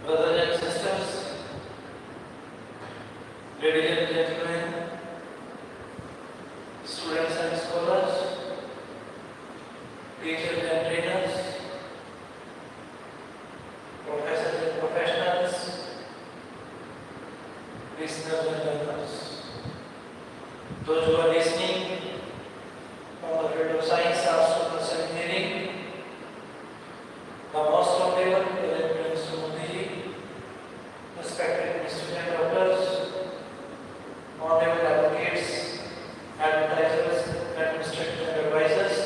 Brothers and sisters, ladies and gentlemen, students and scholars, teachers and trainers, professors and professionals, listeners and learners, those who are listening from the field of science, arts, commerce and engineering, the most honorable Govt.International, respected student doctors, honorable advocates, advertisers, administrators and advisors,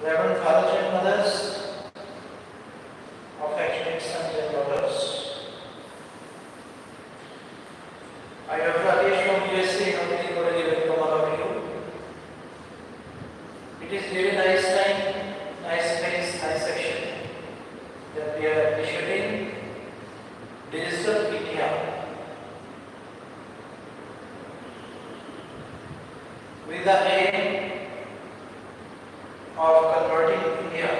reverend fathers and mothers, affectionate sons and daughters. I, Dr. Rakesh from USA, welcome all of you. It is very nice time, nice place, nice section that we are initiating Digital India with the aim of converting India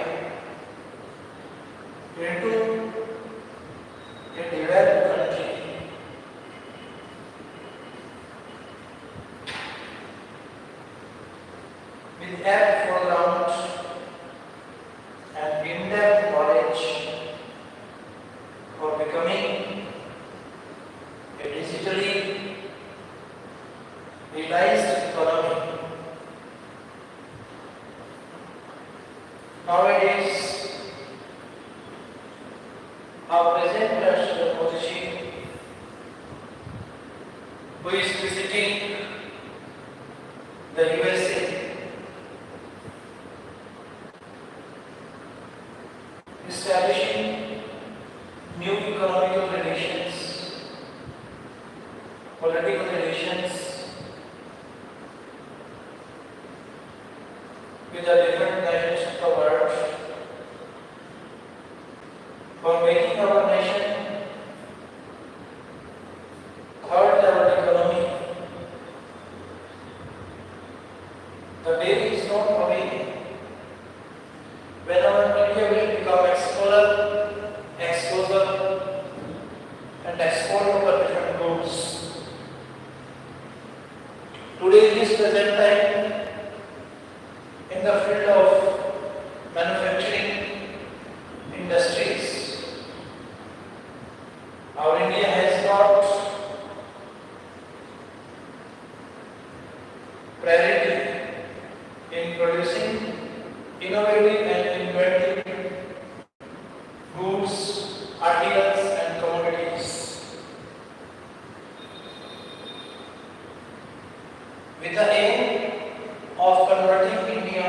into a developed country. With app foreground and in-depth knowledge for becoming a digitally realized economy. Nowadays, our President Modi, who is visiting the USA, establishing new economical relations, political relations with the different nations of the world, for making our nation third level economy. The day is not away when our India will become exporter and exporter of different goods. Today, in this present time, in the field of manufacturing industries, our India has got priority in producing innovative and inventive goods, articles and commodities, with the aim of converting India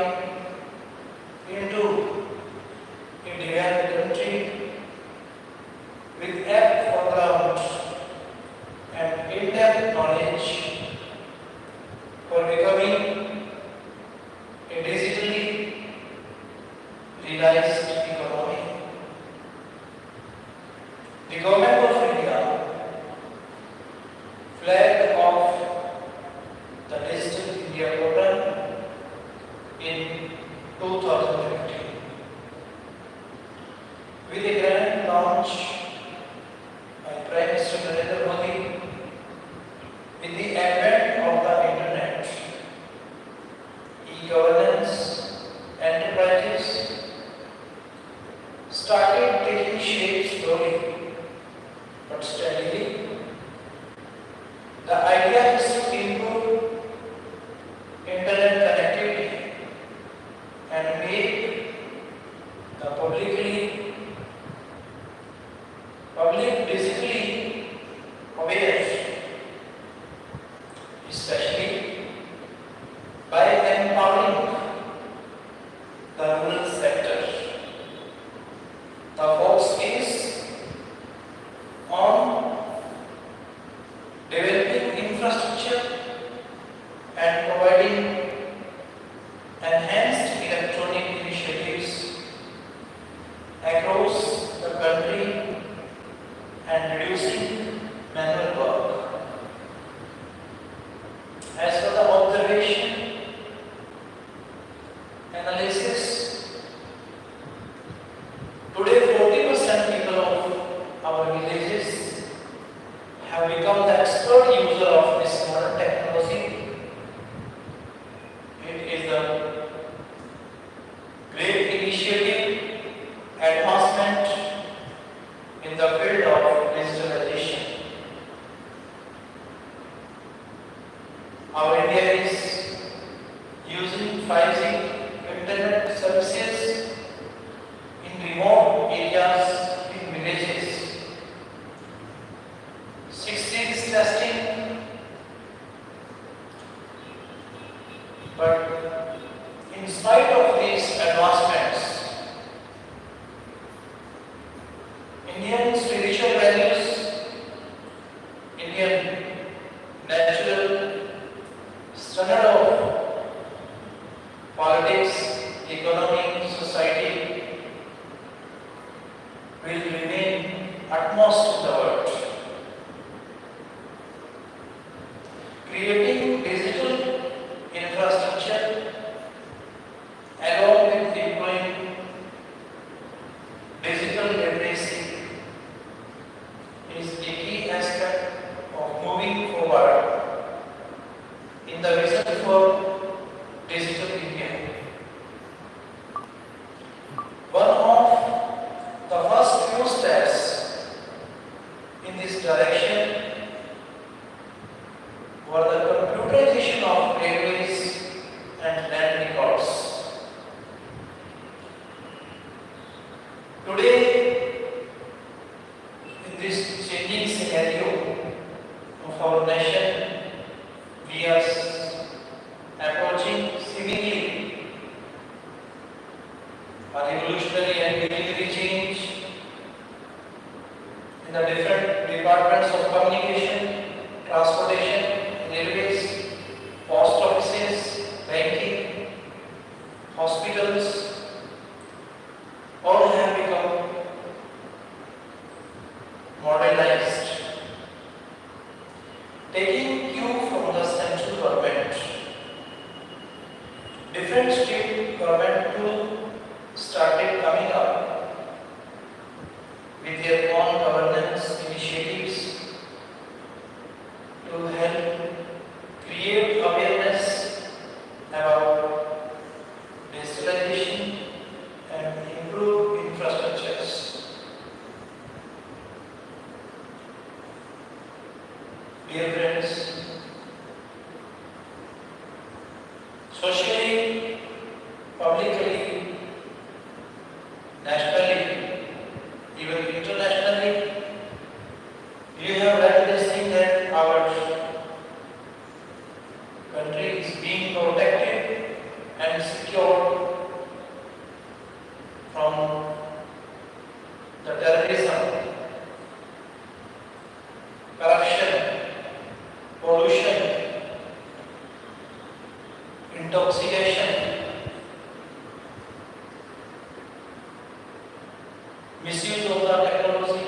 into a developed country with app foreground and in-depth knowledge for becoming a digitally realized economy. The Government of India flagged off the Digital India program in 2015 with a grand launch by Prime Minister Narendra Modi. With the advent of the internet, e-governance enterprises started taking shape slowly but steadily. The idea is to improve internet connectivity and make the public basically aware, especially by empowering the rural sector. The focus is on developing infrastructure and providing enhanced electronic initiatives across the country and reducing manual work. As for the observation, analysis, today 40% people advancement in the field of digitalization. Our India is using 5G internet services in remote areas, in villages. 6G is testing, but in spite of these advancements, Indian spiritual values, Indian natural standard of politics, economy, society will remain utmost in the world. Creating digital infrastructure along with deploying digital literacy is a key aspect of moving forward in the vision for digital India. One of the first few steps in this direction were the computerization of railways and land records. Today, in this changing scenario of our nation, we are approaching seemingly a revolutionary and beginning change in the different departments of communication, transportation, railways, post offices, banking, hospitals, all have become modernized. Taking cue from the central government, different state government too started coming up with their own governance initiatives to help create awareness about digitalization and improve infrastructures. Dear friends, socially, publicly, nationally, even internationally, you have read this thing that our country is being protected and secured from the terrorism, corruption, pollution, intoxication, misuse of the technology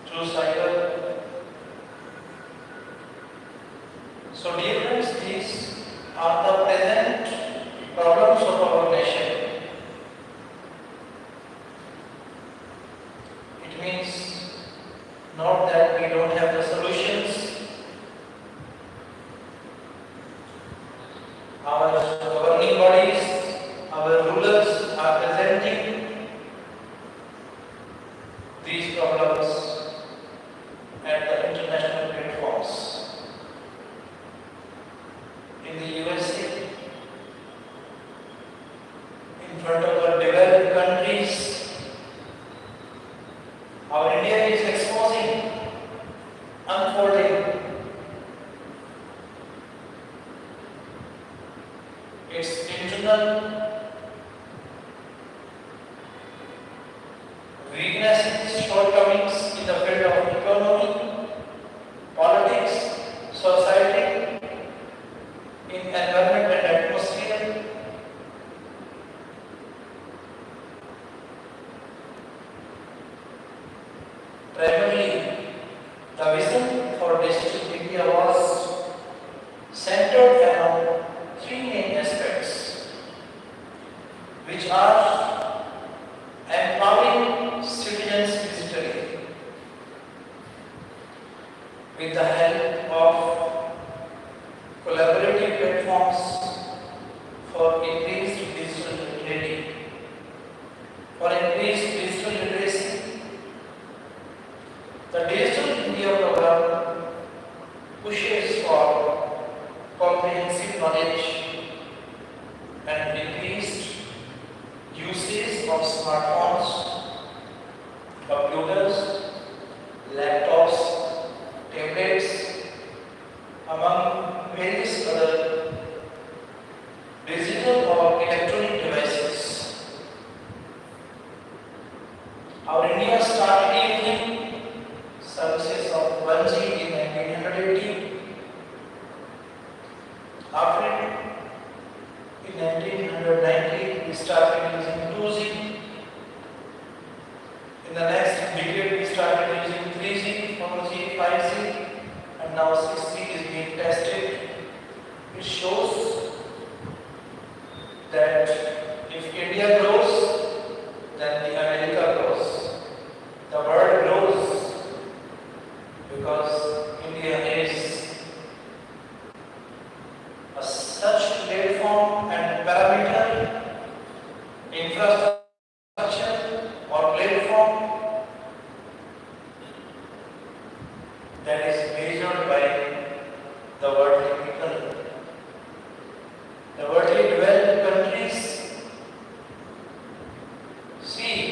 through cyber. So dear friends, these are the present problems of our nation. It means not that we don't have the solutions. Our governing bodies, our rulers are presenting these problems at the international platforms. In the USA, in front of the developed countries, our India is exposing, unfolding its internal weaknesses, shortcomings in the field of economy, politics, society, in environment and atmosphere. Primarily, the vision for digital India was centered around three main aspects, which are empowering citizens digitally with the help of collaborative platforms for increased digital literacy for increased digital literacy. The Digital India program pushes for comprehensive knowledge and increased usage of smartphones, computers, laptops, tablets, among various other digital or electronic devices. Our India started using services of 1G in 1980. After in 1990 we started using 2G. In the next decade we started using 3G, 4G, 5G, and now 6G is being tested. It shows that if India grows, then the America grows. The world grows because India is a such platform and parameter, infrastructure or platform that is measured by the worldly people. The worldly developed countries seek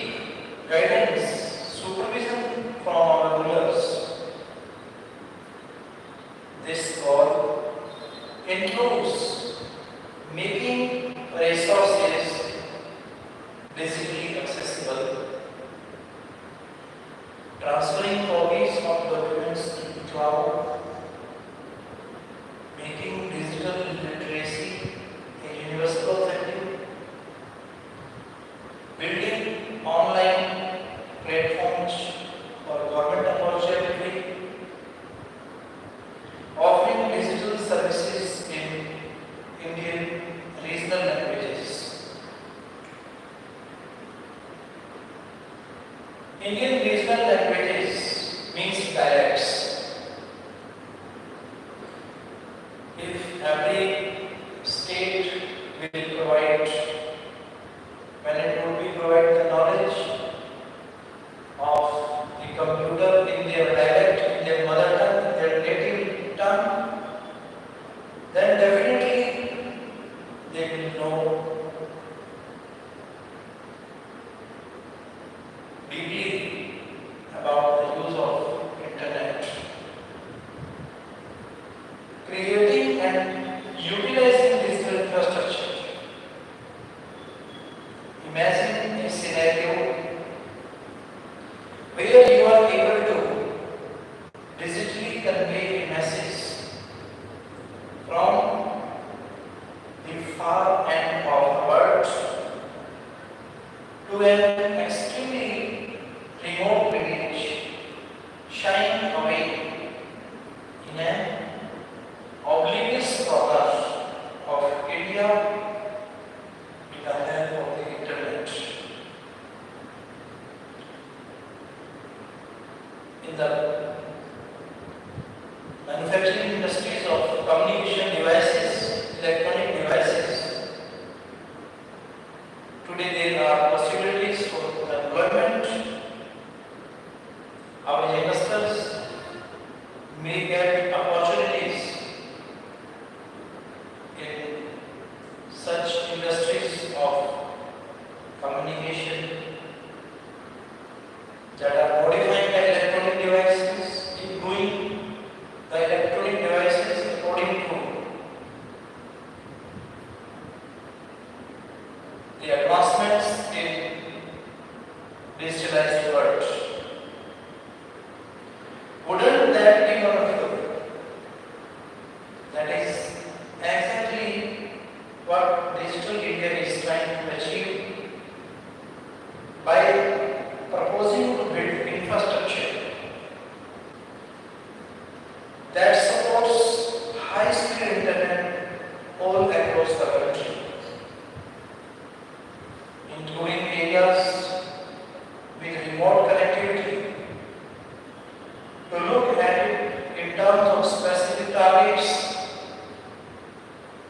guidance, supervision from our rulers. This goal includes making resources digitally accessible, transferring copies of documents to the cloud, making digital literacy a universal objective, building online platforms for government opportunity, offering digital services in Indian regional languages. Indian regional languages means dialects. If every state will provide, when it would be provide the knowledge of the computer in their dialect, in their mother tongue, in their native tongue, then definitely they will know deeply about the use of internet. Creating and utilizing digital infrastructure. Imagine a scenario where you are able to digitally convey a message from the far end of the world to an extremely remote village, shying away in an oblivious corner of India with the help of the internet. In the manufacturing industries of communication devices, electronic devices, today there are possibilities for employment. Our youngsters may get opportunities in such industries of communication that are modifying the electronic devices, improving the electronic devices according to the advancements in digitalized world. Wouldn't that be wonderful? That is exactly what Digital India is trying to achieve by proposing to build infrastructure that supports high-speed internet all across the country, including areas with remote connectivity. To look at it in terms of specific targets,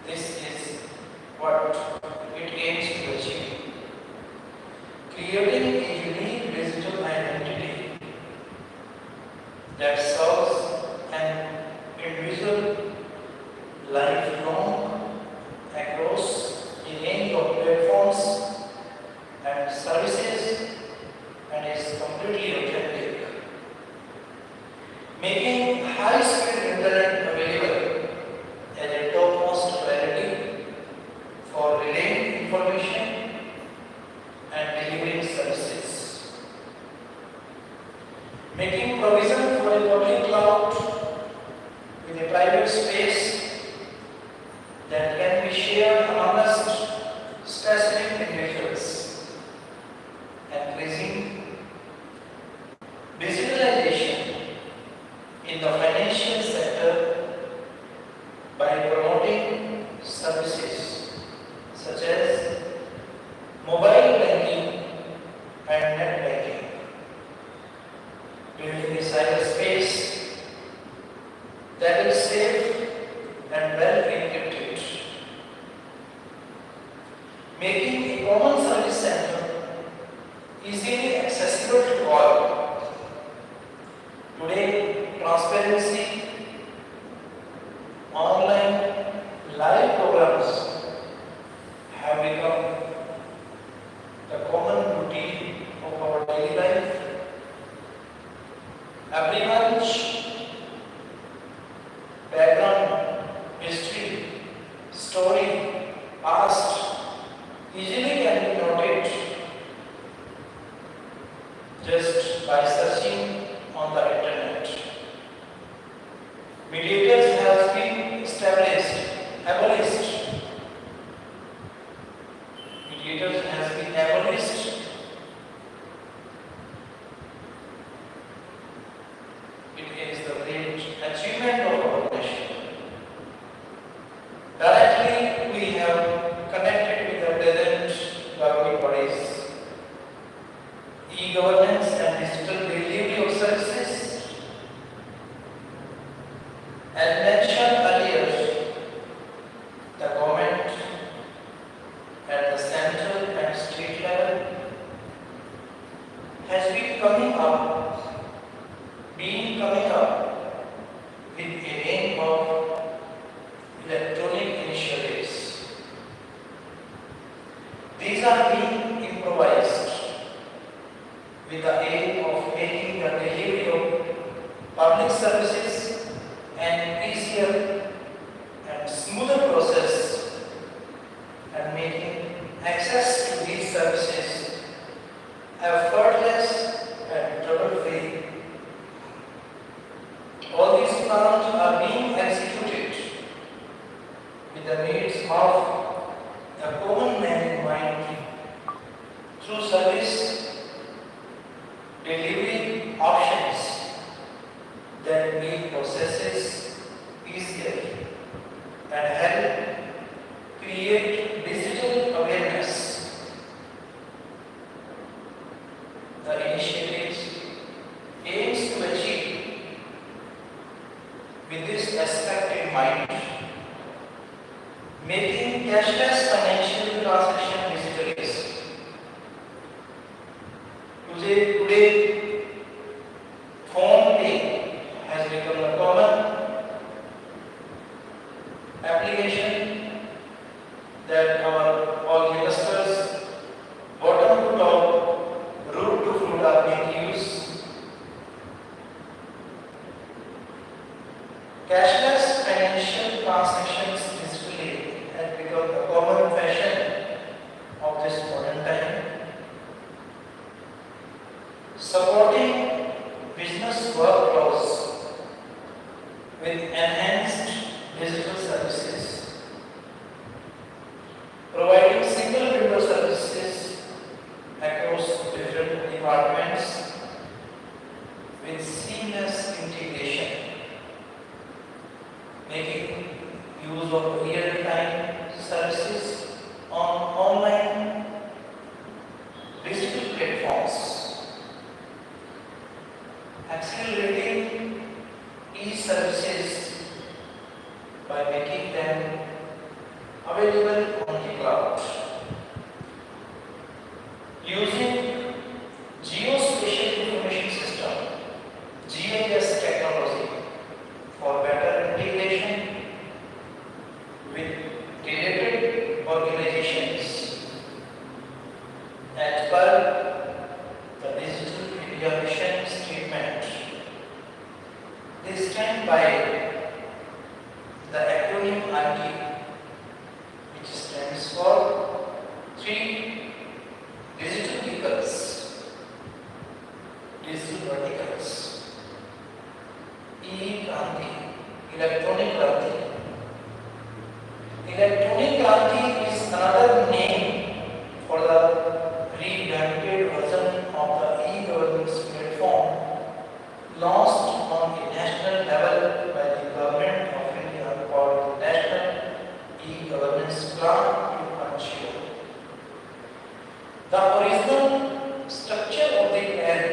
this is what it aims to achieve. Creating creating a unique digital identity that serves an individual lifelong across a range of platforms and services and is completely authentic, making high-speed internet available as a topmost priority for relaying information and delivering services. Making provision for a public cloud with a private space that can be shared amongst specific individuals, increasing digitalization in the financial sector by promoting services such as mobile banking and net banking, building a cyberspace that is safe and well encrypted, making a common service center easily accessible to all. Today, transparency, online, live programs have become the common routine of our daily life. Everyone's background, history, story, past easily can be noted just by searching on the internet. Mediators have been abolished. Mediators has been abolished. It is the great achievement of our nation. Directly, we have connected with the present government bodies, e-governance and digital delivery of services. As mentioned earlier, the government at the central and state level has been coming up with a range of electronic initiatives. These are being improvised with the aim of making the delivery of public services an easier and smoother process and making access to these services effortless and trouble-free. All these plans are being executed with the needs of the common man in mind through service delivery options that make processes easier and help create digital awareness. The initiatives aims to achieve with this aspect in mind, making cashless financial transaction digitalized. Today, phone pay has become a common application that our all youngsters, bottom to top, root to fruit are making use. Cashless financial transactions digitally has become the common fashion of this modern time, supporting business workflows with enhanced digital services, providing single window services across different departments with seamless integration, making use of real-time services on online digital platforms, accelerating e-services by making them available on the cloud, using verticals. E-Kranti, electronic Kranti. Electronic Kranti is another name for the revamped version of the e-governance platform launched on a national level by the Government of India called National E-Governance Plan 2.0. The original structure of the plan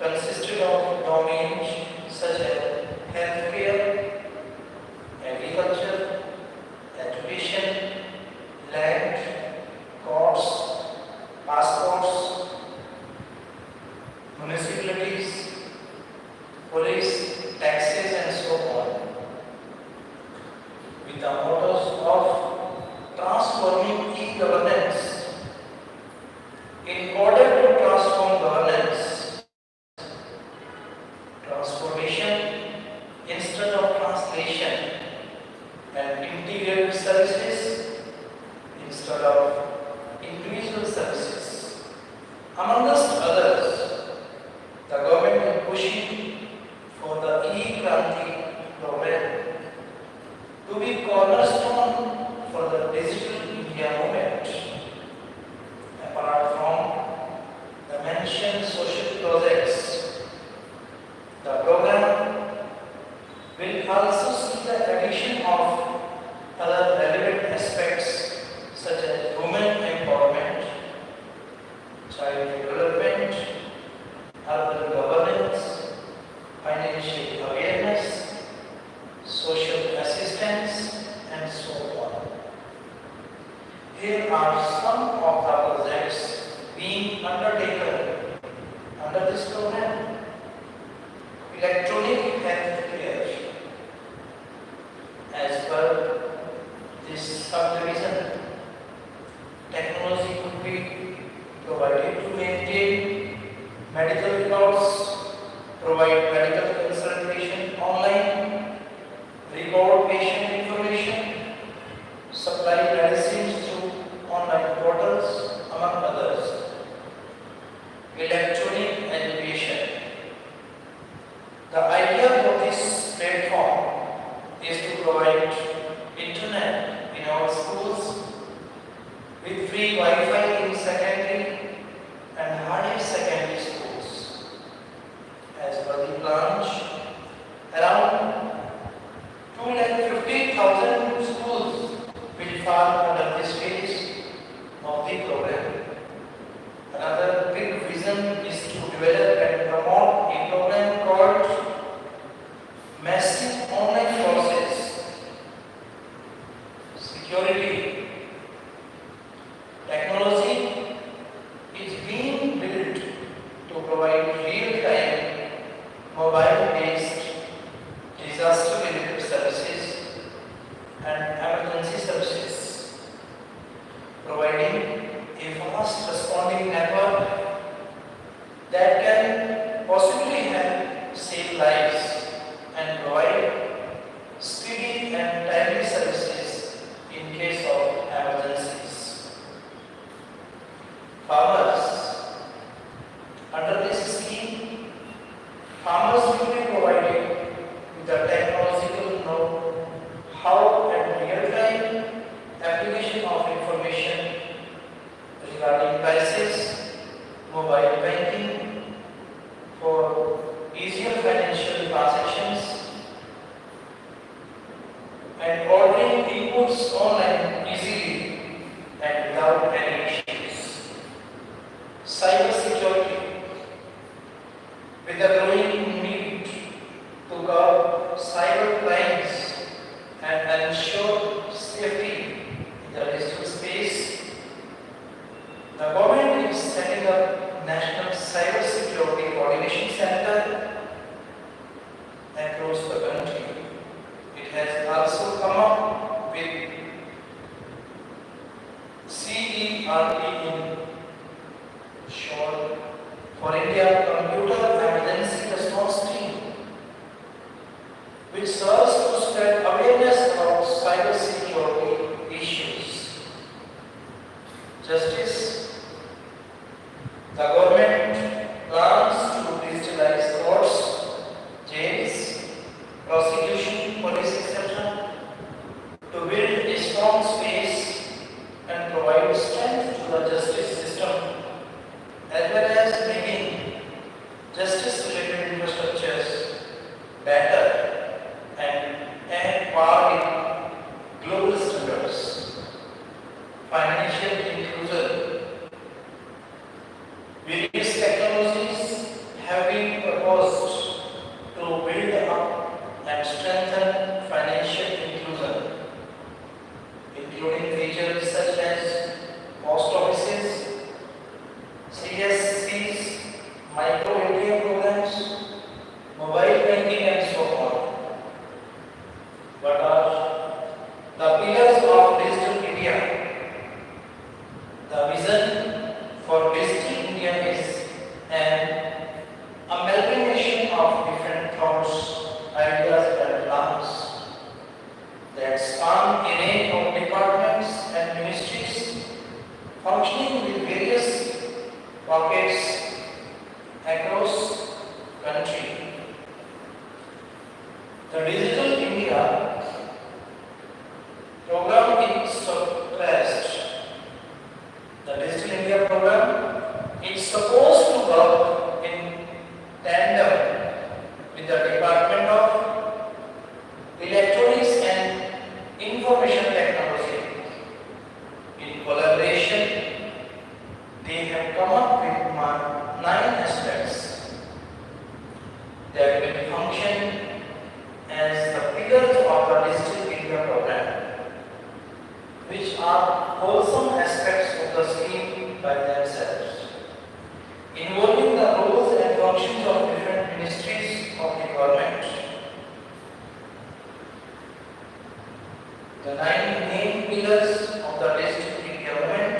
consisted of domains such as healthcare, agriculture, education, land, courts, passports, municipalities, police, taxes, and so on, with the mottos of transforming e-governance. In order to transform governance, transformation instead of translation, and integrated services instead of individual services. Amongst others, the government is pushing for the e-Kranti domain to be cornerstone for the digital India movement. Apart from the mentioned social projects, the program will also see the addition of other relevant aspects such as women empowerment, child development, urban governance, financial awareness, social assistance, and so on. Here are some of the projects being undertaken under this program. Electronic health care. As per this subdivision, technology could be provided to maintain medical records, provide medical consultation online, record patient information, supply medicines through online portals, among others. Electronic education. The idea of this platform is to provide internet in our schools with free Wi-Fi in secondary and higher secondary schools. As per the plans, around 250,000 schools will fall under this phase of the program. Another big vision is to develop and promote a program called Massive Online Courses, Security. Technology is being built to provide real-time, mobile-based disaster-related services and emergency services, providing a fast responding network that can possibly help save lives and provide speedy and timely services in case of emergencies. Farmers. Under this scheme, farmers will be provided with the technological know-how and real-time application of information regarding prices, mobile banking for easier financial transactions, and ordering inputs online easily and without any issues. Cyber security. With the growing need to curb cyber crimes and ensure safety in the digital space, the government is setting up National Cyber Security Coordination Center across the country. It has also come up with CERT in short for India Computer Emergency Response Team, which serves to spread awareness about cyber security issues. Justice. The government plans to digitalize wholesome aspects of the scheme by themselves, involving the roles and functions of different ministries of the government. The 9 main pillars of the district government,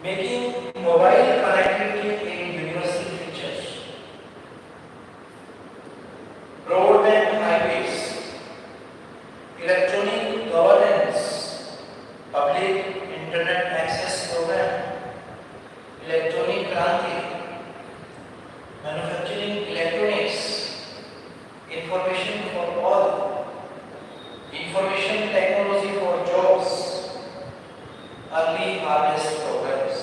making mobile connectivity a universal feature. Broadband highways, electronic governance, public internet access program, electronic kranti, manufacturing electronics, information for all, information technology for jobs, early harvest programs.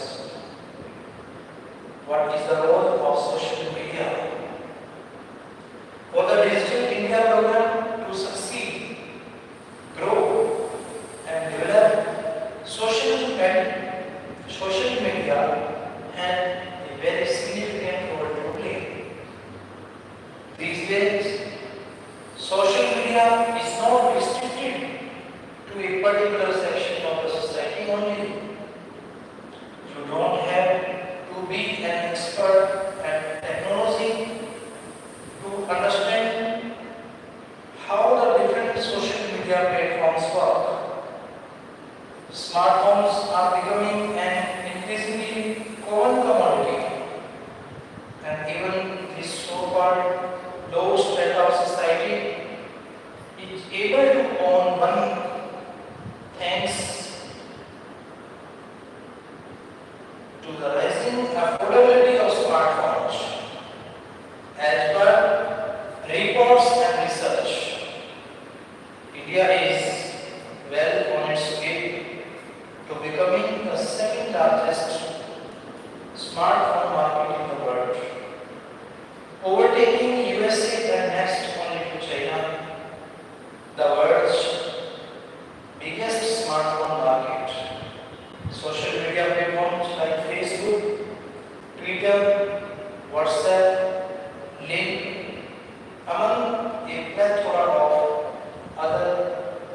What is the role of social media? For the Digital India program to succeed, grow and develop, social media has a very significant role to play. These days, social media is not restricted to a particular section of the society only. You don't have to be an expert at technology to understand how the different social media platforms work. Smartphones are becoming an increasingly common commodity, and even this so-called low strata of society is able to own one thanks to the rising affordability of smartphones. As per reports and research, India is well on its way to becoming the second largest smartphone market in the world, overtaking USA and next only to China, the world's biggest smartphone market. Social media platforms like Facebook, Twitter, WhatsApp, Link, among a plethora of other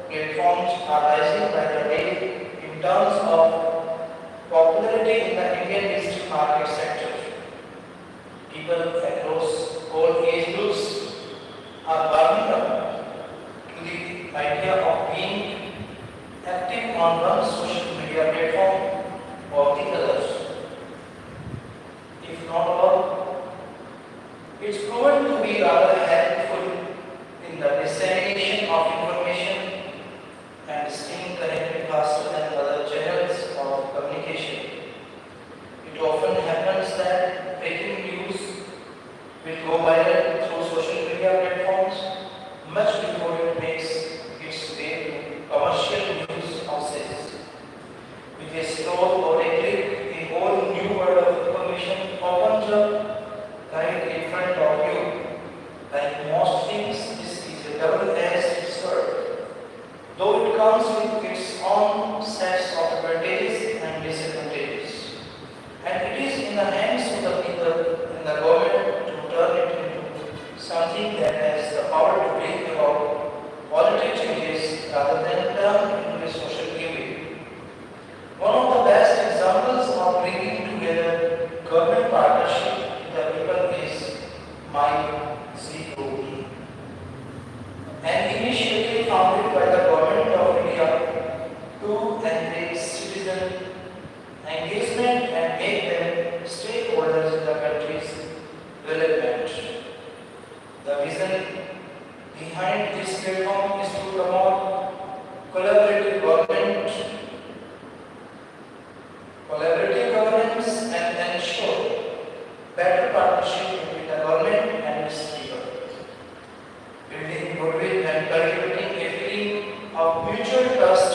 platforms are rising by the day in terms of popularity in the Indian digital market sector. People across all age groups are warming up to the idea of being active on one social media platform or the other. If not all, it's proven to be rather helpful in the dissemination of information and staying connected faster than other channels of communication. It often happens that breaking news will go viral through social media platforms much before it makes its way to commercial news houses. With a scroll or a click, a whole new world of information opens up right in front of you. Like most things, this is a double-edged sword. Though it comes with its own sets of advantages and disadvantages. And it is in the hands of the people in the government to turn it into something that has the power to bring about positive changes rather than turn into a social evil. One of the best examples of bringing together government partnership with the people is MyGov, an initiative founded by the Government of India to encourage citizen engagement and make them stakeholders in the country's development. The vision behind this platform is to promote collaborative governance and ensure better partnership between the government and its people, building goodwill and cultivating a feeling of mutual trust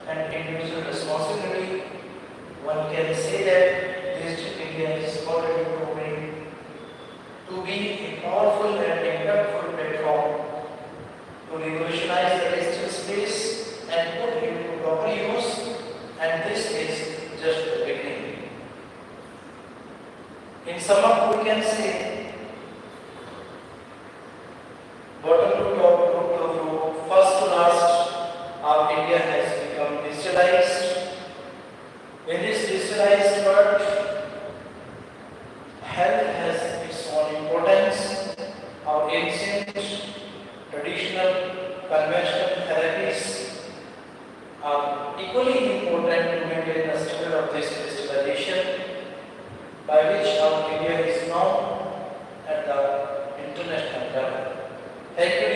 and individual responsibility. One can say that Digital India is already proving to be a powerful and impactful platform to revolutionize the digital space and put it to proper use, and this is just the beginning. In sum up, we can say, bottom to top, group to group, first to last, our India has become digitalized importance of ancient, traditional, conventional therapies are equally important to maintain the spirit of this crystallization by which our India is known at the international level. Thank you.